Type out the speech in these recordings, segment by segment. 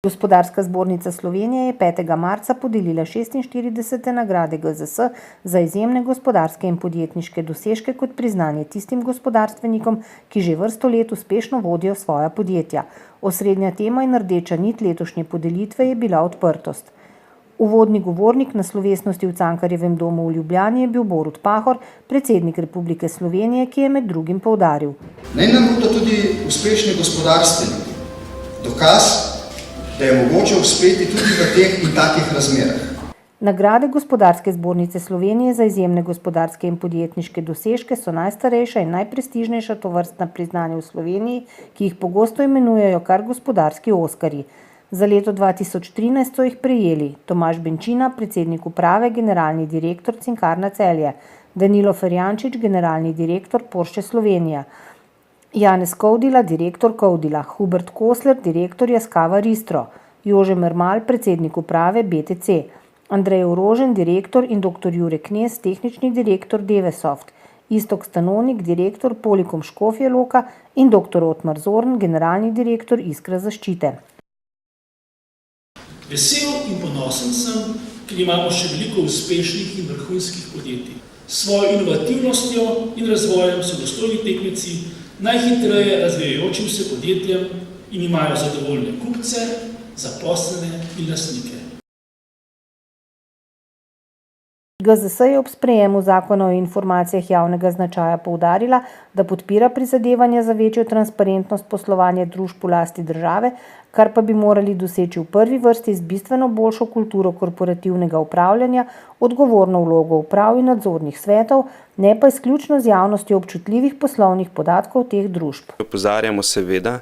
Gospodarska zbornica Slovenije je 5. marca podelila 46. nagrade GZS za izjemne gospodarske in podjetniške dosežke kot priznanje tistim gospodarstvenikom, ki že vrsto let uspešno vodijo svoja podjetja. Osrednja tema in rdeča nit letošnje podelitve je bila odprtost. Uvodni govornik na slovesnosti v Cankarjevem domu v Ljubljani je bil Borut Pahor, predsednik Republike Slovenije, ki je med drugim poudaril: Naj nam bodo tudi uspešni gospodarstveniki. Dokaz, da je mogoče uspeti tudi v teh in takih razmerah. Nagrade Gospodarske zbornice Slovenije za izjemne gospodarske in podjetniške dosežke so najstarejša in najprestižnejša tovrstna priznanja v Sloveniji, ki jih pogosto imenujejo kar gospodarski oskarji. Za leto 2013 so jih prejeli Tomaž Benčina, predsednik uprave, generalni direktor Cinkarna Celje, Danilo Ferjančič, generalni direktor Porsche Slovenija, Janez Kovdila, direktor Kovdila, Hubert Kosler, direktor Yaskawa Ristro, Jože Mermal, predsednik uprave BTC, Andrej Orožen, direktor in dr. Jure Knez, tehnični direktor Devesoft, Iztok Stanonik, direktor Polikom Škofja Loka in dr. Otmar Zorn, generalni direktor Iskra Zaščite. Vesel in ponosen sem, ker imamo še veliko uspešnih in vrhunskih podjetij. S svojo inovativnostjo in razvojem so dostojni tekmeci najhitreje razvijajočim se podjetjem in imajo zadovoljne kupce, zaposlene in lastnike. GZS je ob sprejemu zakona o informacijah javnega značaja poudarila, da podpira prizadevanja za večjo transparentnost poslovanja družb v lasti države, kar pa bi morali doseči v prvi vrsti z bistveno boljšo kulturo korporativnega upravljanja, odgovorno vlogo uprav in nadzornih svetov, ne pa izključno z javnostjo občutljivih poslovnih podatkov teh družb. Opozarjamo seveda,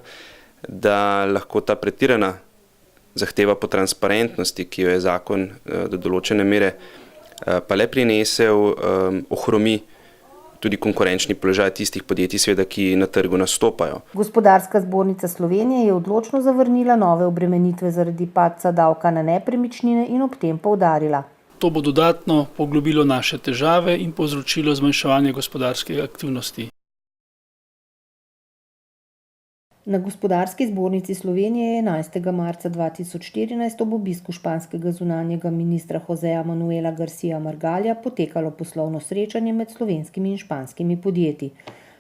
da lahko ta pretirana zahteva po transparentnosti, ki jo je zakon do določene mere pa le prinesel, ohromi tudi konkurenčni položaj tistih podjetij, seveda, ki na trgu nastopajo. Gospodarska zbornica Slovenije je odločno zavrnila nove obremenitve zaradi padca davka na nepremičnine in ob tem poudarila: To bo dodatno poglobilo naše težave in povzročilo zmanjševanje gospodarske aktivnosti. Na Gospodarski zbornici Slovenije je 11. marca 2014 ob obisku španskega zunanjega ministra Joseja Manuela García Margalja potekalo poslovno srečanje med slovenskimi in španskimi podjetji.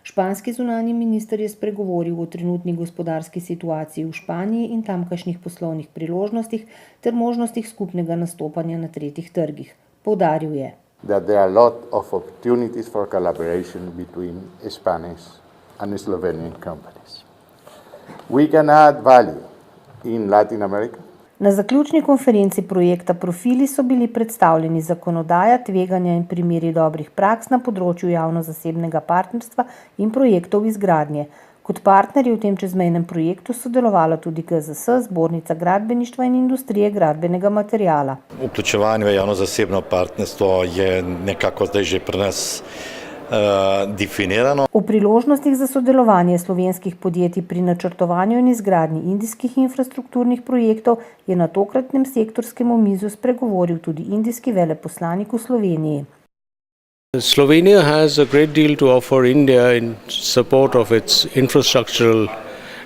Španski zunanji minister je spregovoril o trenutni gospodarski situaciji v Španiji in tamkajšnjih poslovnih priložnostih ter možnostih skupnega nastopanja na tretjih trgih. Poudaril je, that there are a lot of opportunities for collaboration between Spanish and Slovenian companies. We can add value in Latin America. Na zaključni konferenci projekta Profili so bili predstavljeni zakonodaja, tveganja in primeri dobrih praks na področju javno-zasebnega partnerstva in projektov izgradnje. Kot partnerji v tem čezmejnem projektu sodelovala tudi GZS, Zbornica gradbeništva in industrije gradbenega materiala. Vključevanje v javno-zasebno partnerstvo je nekako zdaj že pri nas definirano. O priložnostih za sodelovanje slovenskih podjetij pri načrtovanju in izgradnji indijskih infrastrukturnih projektov je na tokratnem sektorskem omizju spregovoril tudi indijski veleposlanik v Sloveniji. Slovenia has a great deal to offer India in support of its infrastructural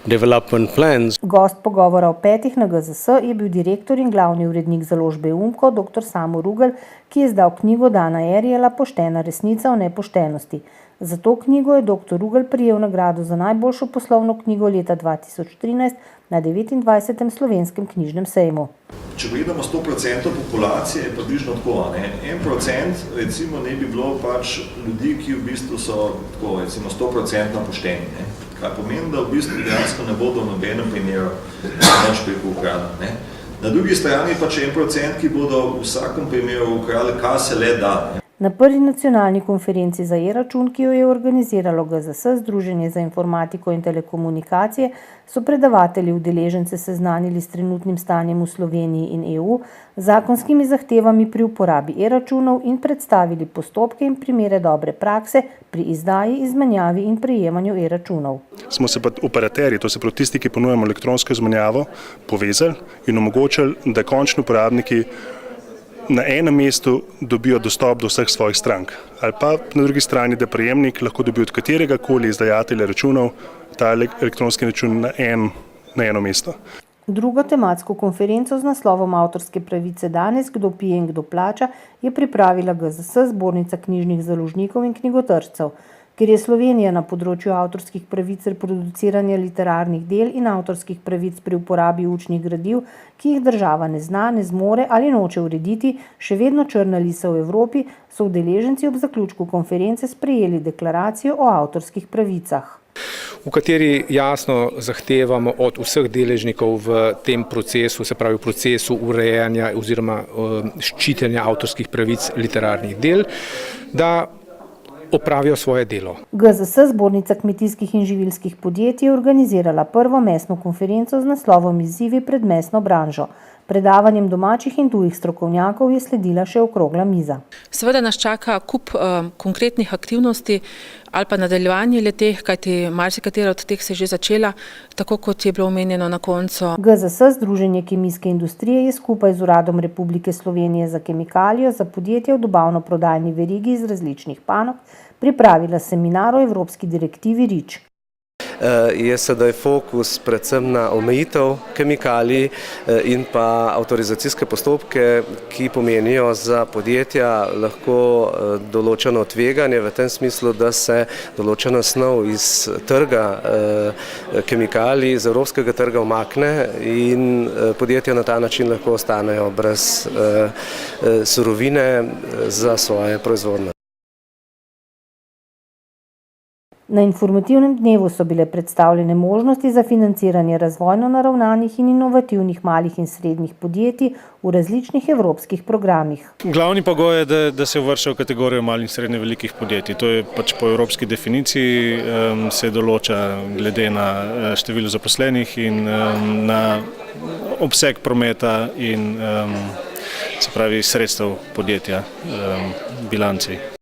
development plans. Gost pogovora o petih na GZS je bil direktor in glavni urednik založbe UMCO, dr. Samo Rugel, ki je izdal knjigo Dana Ariela Poštena resnica o nepoštenosti. Za to knjigo je dr. Rugel prejel nagrado za najboljšo poslovno knjigo leta 2013 na 29. slovenskem knjižnem sejmu. Če gledamo 100% populacije, je približno tako, 1% recimo ne bi bilo pač ljudi, ki v bistvu so tako, recimo 100% pošteni, kar pomeni, da v bistvu dejansko ne bodo v nobenem primeru več preko ukradli. Na drugi strani pa 1%, ki bodo v vsakem primeru ukradli, kar se le da. Na prvi nacionalni konferenci za e-račun, ki jo je organiziralo GZS, Združenje za informatiko in telekomunikacije, so predavatelji udeležence seznanili s trenutnim stanjem v Sloveniji in EU, zakonskimi zahtevami pri uporabi e-računov in predstavili postopke in primere dobre prakse pri izdaji, izmenjavi in prejemanju e-računov. Smo se pa operaterji, to se pravi tisti, ki ponujemo elektronsko izmenjavo, povezali in omogočili, da končni uporabniki na enem mestu dobijo dostop do vseh svojih strank. Ali pa na drugi strani, da prejemnik lahko dobi od katerega koli izdajatelja računov ta elektronski račun na eno mesto. Drugo tematsko konferenco z naslovom Avtorske pravice danes, kdo pije in kdo plača, je pripravila GZS, Zbornica knjižnih založnikov in knjigotržcev. Ker je Slovenija na področju avtorskih pravic reproduciranja literarnih del in avtorskih pravic pri uporabi učnih gradiv, ki jih država ne zna, ne zmore ali noče urediti, še vedno črna lisa v Evropi, so udeleženci ob zaključku konference sprejeli deklaracijo o avtorskih pravicah, v kateri jasno zahtevamo od vseh deležnikov v tem procesu, se pravi v procesu urejanja oziroma ščitenja avtorskih pravic literarnih del, da opravijo svoje delo. GZS, Zbornica kmetijskih in živilskih podjetij, je organizirala prvo mesno konferenco z naslovom Izzivi pred mesno branžo. Predavanjem domačih in tujih strokovnjakov je sledila še okrogla miza. Seveda nas čaka kup konkretnih aktivnosti ali pa nadaljevanje le-teh, kajti marsikatera od teh se je že začela, tako kot je bilo omenjeno na koncu. GZS, Združenje kemijske industrije, je skupaj z Uradom Republike Slovenije za kemikalijo za podjetje v dobavno-prodajni verigi iz različnih panog pripravila seminar o evropski direktivi REACH. Je sedaj fokus predvsem na omejitev kemikalij in pa avtorizacijske postopke, ki pomenijo za podjetja lahko določeno tveganje v tem smislu, da se določena snov iz trga kemikalij, iz evropskega trga umakne in podjetja na ta način lahko ostanejo brez surovine za svoje proizvodnje. Na informativnem dnevu so bile predstavljene možnosti za financiranje razvojno naravnanih in inovativnih malih in srednjih podjetij v različnih evropskih programih. Glavni pogoj je, da se uvršča v kategorijo malih in srednje velikih podjetij. To je pač po evropski definiciji, se določa glede na število zaposlenih in na obseg prometa in se pravi sredstev podjetja, bilanci.